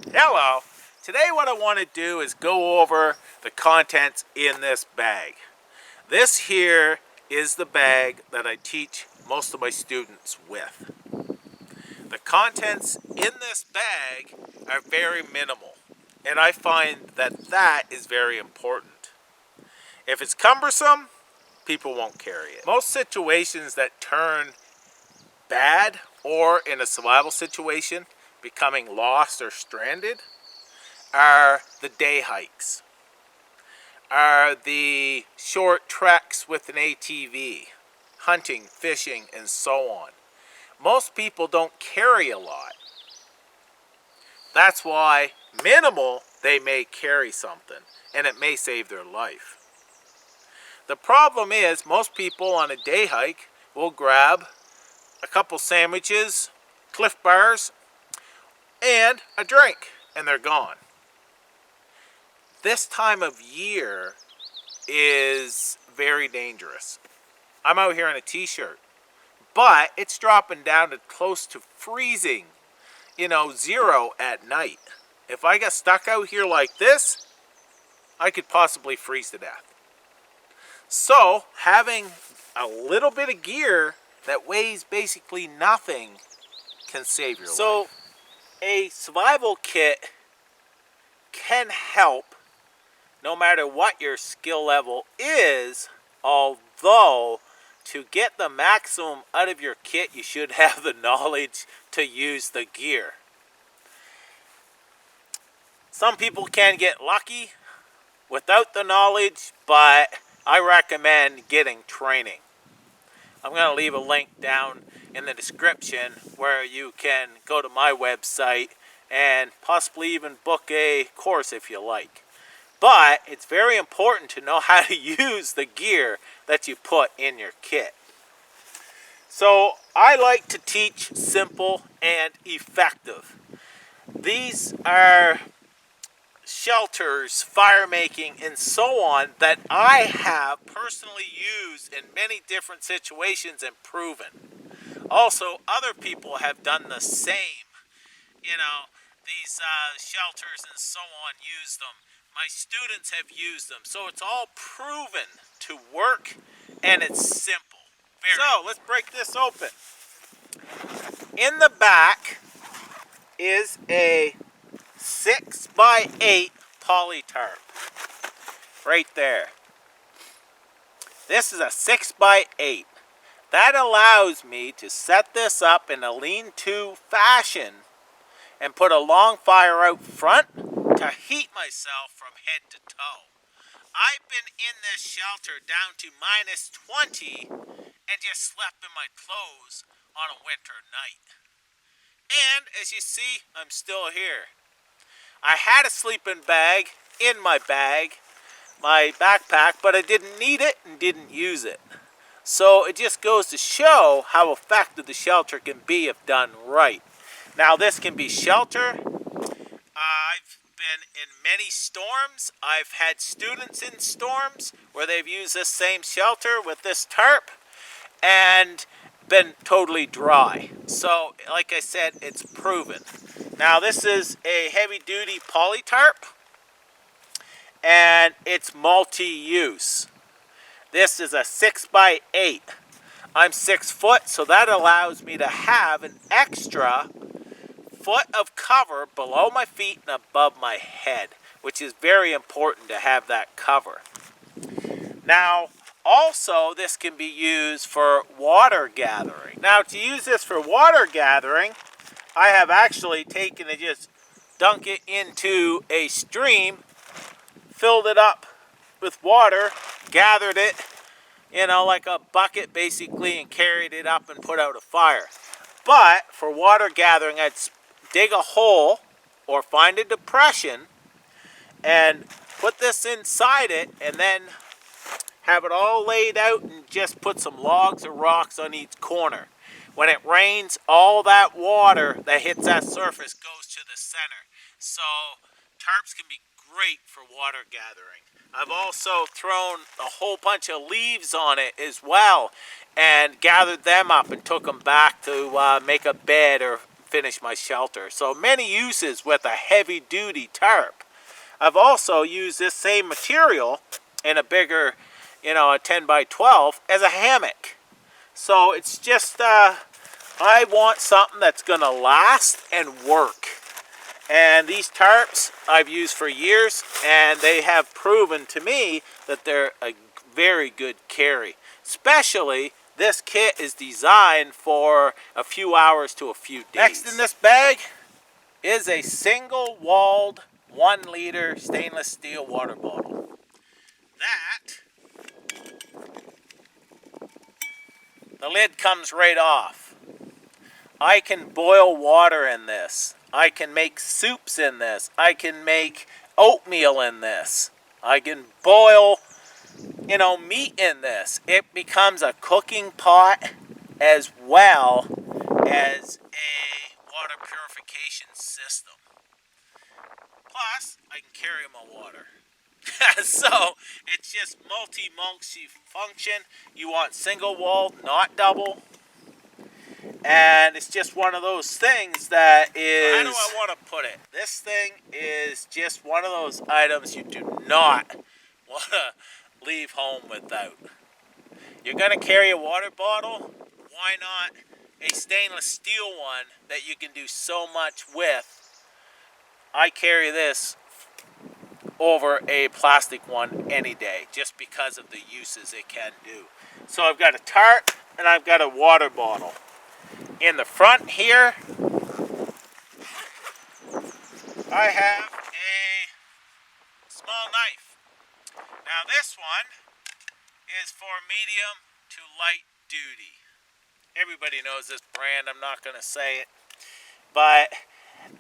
Hello! Today what I want to do is go over the contents in this bag. This here is the bag that I teach most of my students with. The contents in this bag are very minimal, and I find that that is very important. If it's cumbersome, people won't carry it. Most situations that turn bad, or in a survival situation, becoming lost or stranded, are the day hikes, are the short treks with an ATV, hunting, fishing, and so on. Most people don't carry a lot. That's why minimal, they may carry something, and it may save their life. The problem is most people on a day hike will grab a couple sandwiches, Cliff Bars, and a drink, and they're gone. This time of year is very dangerous. I'm out here in a t-shirt, but it's dropping down to close to freezing, 0 at night. If I got stuck out here like this, I could possibly freeze to death. So having a little bit of gear that weighs basically nothing can save your life. So a survival kit can help no matter what your skill level is, although to get the maximum out of your kit, you should have the knowledge to use the gear. Some people can get lucky without the knowledge, but I recommend getting training. I'm going to leave a link down in the description where you can go to my website and possibly even book a course if you like. But it's very important to know how to use the gear that you put in your kit. So I like to teach simple and effective. These are shelters, fire making, and so on that I have personally used in many different situations and proven. Also, other people have done the same. These shelters and so on, use them. My students have used them. So it's all proven to work, and it's simple. So let's break this open. In the back is a 6x8 poly tarp. Right there. This is a 6x8. That allows me to set this up in a lean-to fashion and put a long fire out front to heat myself from head to toe. I've been in this shelter down to -20 and just slept in my clothes on a winter night. And as you see, I'm still here. I had a sleeping bag in my backpack, but I didn't need it and didn't use it. So it just goes to show how effective the shelter can be if done right. Now this can be shelter. I've been in many storms. I've had students in storms where they've used this same shelter with this tarp and been totally dry. So like I said, it's proven. Now this is a heavy duty poly tarp and it's multi-use. This is a 6x8. I'm 6 foot, so that allows me to have an extra foot of cover below my feet and above my head, which is very important to have that cover. Now, also, this can be used for water gathering. Now, to use this for water gathering, I have actually taken and just dunked it into a stream, filled it up with water, gathered it, like a bucket basically, and carried it up and put out a fire. But for water gathering, I'd dig a hole or find a depression and put this inside it and then have it all laid out and just put some logs or rocks on each corner. When it rains, all that water that hits that surface goes to the center. So tarps can be great for water gathering. I've also thrown a whole bunch of leaves on it as well and gathered them up and took them back to make a bed or finish my shelter. So many uses with a heavy duty tarp. I've also used this same material in a bigger, a 10 by 12 as a hammock. So it's just, I want something that's going to last and work. And these tarps I've used for years, and they have proven to me that they're a very good carry. Especially, this kit is designed for a few hours to a few days. Next in this bag is a single-walled 1-liter stainless steel water bottle. The lid comes right off. I can boil water in this. I can make soups in this. I can make oatmeal in this. I can boil, meat in this. It becomes a cooking pot as well as a water purification system. Plus, I can carry my water. So, it's just multi-function. You want single wall, not double. And it's just one of those things that is... How do I want to put it? This thing is just one of those items you do not want to leave home without. You're going to carry a water bottle. Why not a stainless steel one that you can do so much with? I carry this over a plastic one any day just because of the uses it can do. So I've got a tarp and I've got a water bottle. In the front here, I have a small knife. Now this one is for medium to light duty. Everybody knows this brand, I'm not going to say it. But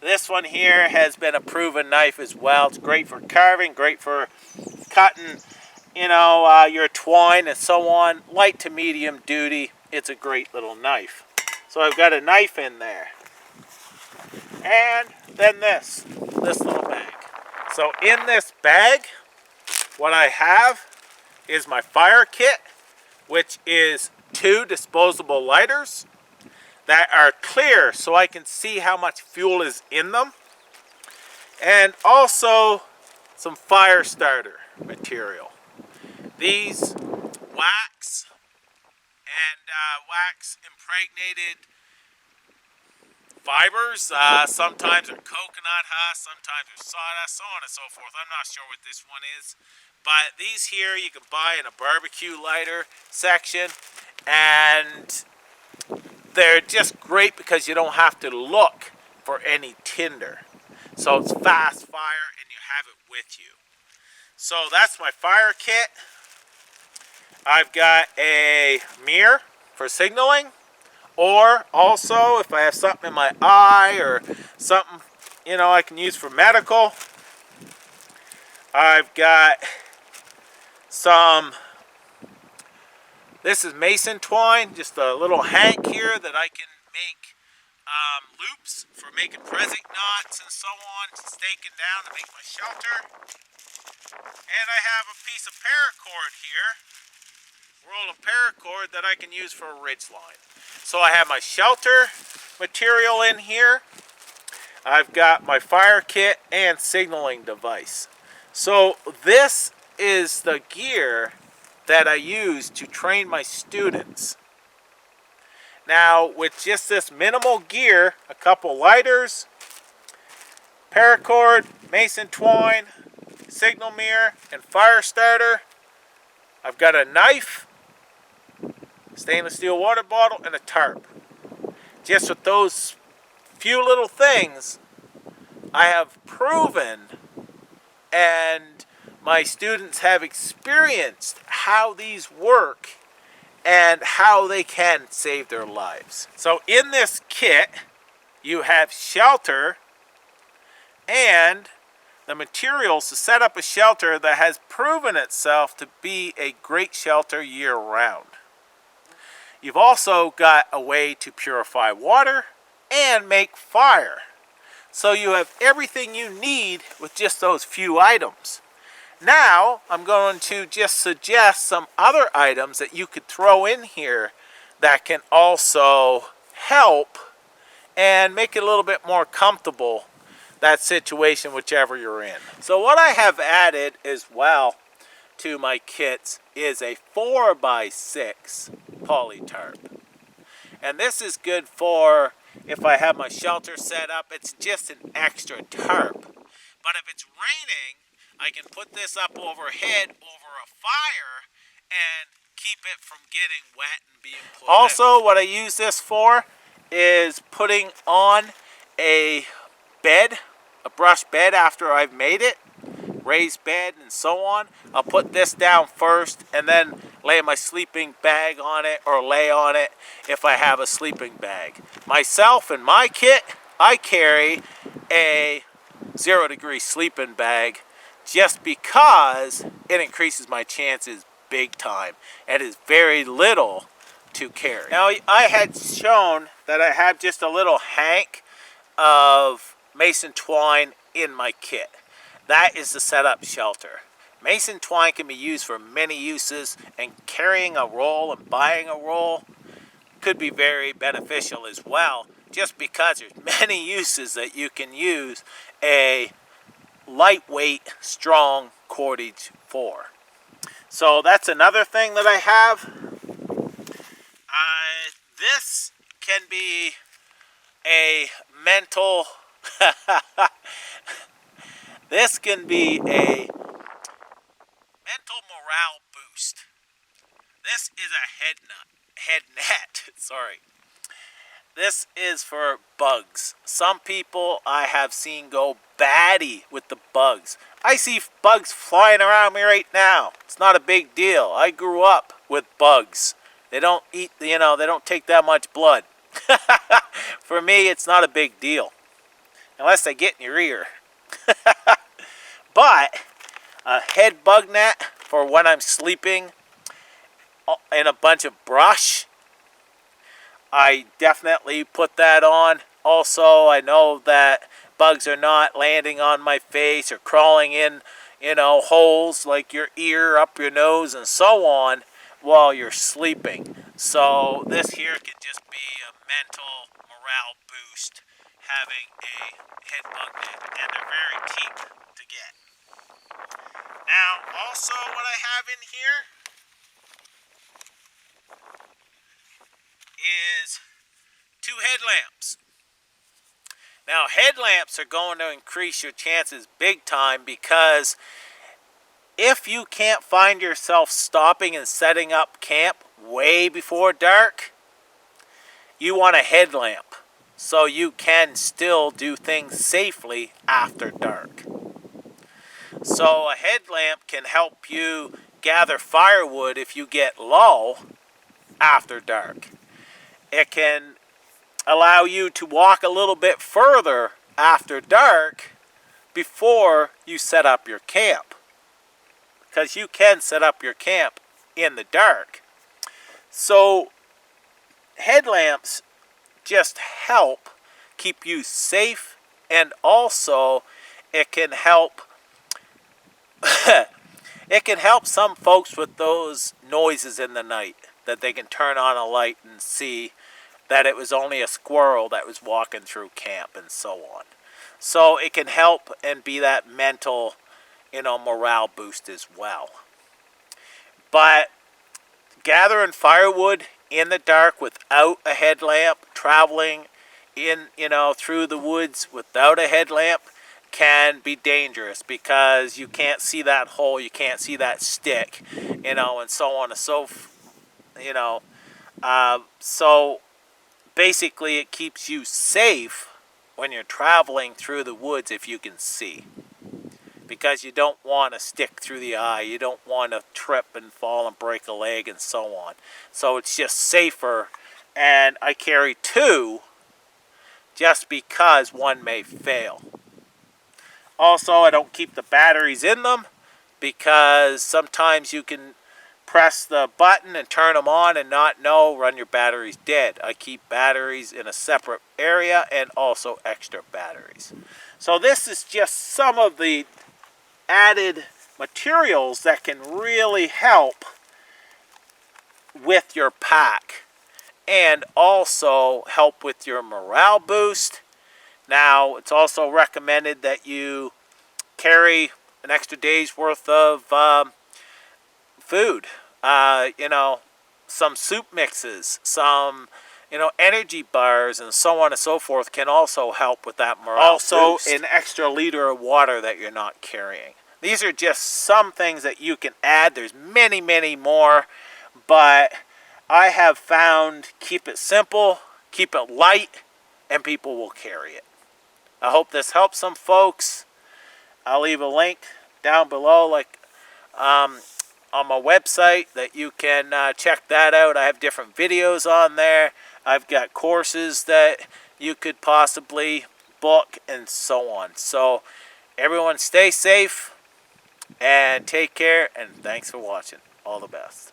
this one here has been a proven knife as well. It's great for carving, great for cutting, your twine and so on. Light to medium duty, it's a great little knife. So I've got a knife in there. And then this little bag. So in this bag, what I have is my fire kit, which is 2 disposable lighters that are clear so I can see how much fuel is in them. And also some fire starter material. These wax and wax impregnated fibers. Sometimes they're coconut husk, sometimes they're sawdust, so on and so forth. I'm not sure what this one is. But these here you can buy in a barbecue lighter section. And they're just great because you don't have to look for any tinder. So it's fast fire and you have it with you. So that's my fire kit. I've got a mirror for signaling, or also if I have something in my eye or something, I can use for medical. I've got this is mason twine, just a little hank here that I can make loops for making present knots and so on, staking down to make my shelter. And I have a piece of paracord here, roll of paracord that I can use for a ridge line. So I have my shelter material in here. I've got my fire kit and signaling device. So this is the gear that I use to train my students. Now with just this minimal gear, a couple lighters, paracord, mason twine, signal mirror, and fire starter, I've got a knife, stainless steel water bottle, and a tarp. Just with those few little things, I have proven, and my students have experienced how these work and how they can save their lives. So in this kit, you have shelter and the materials to set up a shelter that has proven itself to be a great shelter year-round. You've also got a way to purify water and make fire. So you have everything you need with just those few items. Now, I'm going to just suggest some other items that you could throw in here that can also help and make it a little bit more comfortable, that situation, whichever you're in. So what I have added as well to my kits is a 4x6 poly tarp. And this is good for if I have my shelter set up. It's just an extra tarp. But if it's raining, I can put this up overhead over a fire and keep it from getting wet and being put out. Also, what I use this for is putting on a bed, a brush bed after I've made it, raised bed and so on. I'll put this down first and then lay my sleeping bag on it, or lay on it if I have a sleeping bag. Myself and my kit, I carry a 0-degree sleeping bag just because it increases my chances big time. It is very little to carry. Now, I had shown that I have just a little hank of mason twine in my kit. That is to set up shelter. Mason twine can be used for many uses, and carrying a roll and buying a roll could be very beneficial as well, just because there's many uses that you can use a lightweight, strong cordage for. So that's another thing that I have. This can be a mental this can be a mental morale boost. This is a head net. Sorry. This is for bugs. Some people I have seen go batty with the bugs. I see bugs flying around me right now. It's not a big deal. I grew up with bugs. They don't eat, they don't take that much blood. For me, it's not a big deal. Unless they get in your ear. But a head bug net for when I'm sleeping in a bunch of brush, I definitely put that on. Also, I know that bugs are not landing on my face or crawling in, holes like your ear, up your nose, and so on while you're sleeping. So this here can just be a mental morale boost, having a head bug net, and they're very cheap to get. Now, also what I have in here is 2 headlamps. Now, headlamps are going to increase your chances big time, because if you can't find yourself stopping and setting up camp way before dark, you want a headlamp so you can still do things safely after dark. So a headlamp can help you gather firewood if you get low after dark. It can allow you to walk a little bit further after dark before you set up your camp. Because you can set up your camp in the dark. So headlamps just help keep you safe, and also it can help it can help some folks with those noises in the night, that they can turn on a light and see that it was only a squirrel that was walking through camp and so on. So it can help and be that mental, morale boost as well. But gathering firewood in the dark without a headlamp, traveling in, through the woods without a headlamp can be dangerous, because you can't see that hole, you can't see that stick, and so on and so so basically it keeps you safe when you're traveling through the woods if you can see, because you don't want to stick through the eye, you don't want to trip and fall and break a leg and so on. So it's just safer, and I carry 2 just because one may fail. Also, I don't keep the batteries in them, because sometimes you can press the button and turn them on and not know, run your batteries dead. I keep batteries in a separate area, and also extra batteries. So this is just some of the added materials that can really help with your pack and also help with your morale boost. Now, it's also recommended that you carry an extra day's worth of food. Some soup mixes, some energy bars, and so on and so forth can also help with that morale also boost. An extra liter of water that you're not carrying. These are just some things that you can add. There's many, many more, but I have found keep it simple, keep it light, and people will carry it. I hope this helps some folks. I'll leave a link down below, like on my website, that you can check that out. I have different videos on there. I've got courses that you could possibly book and so on. So everyone stay safe and take care, and thanks for watching. All the best.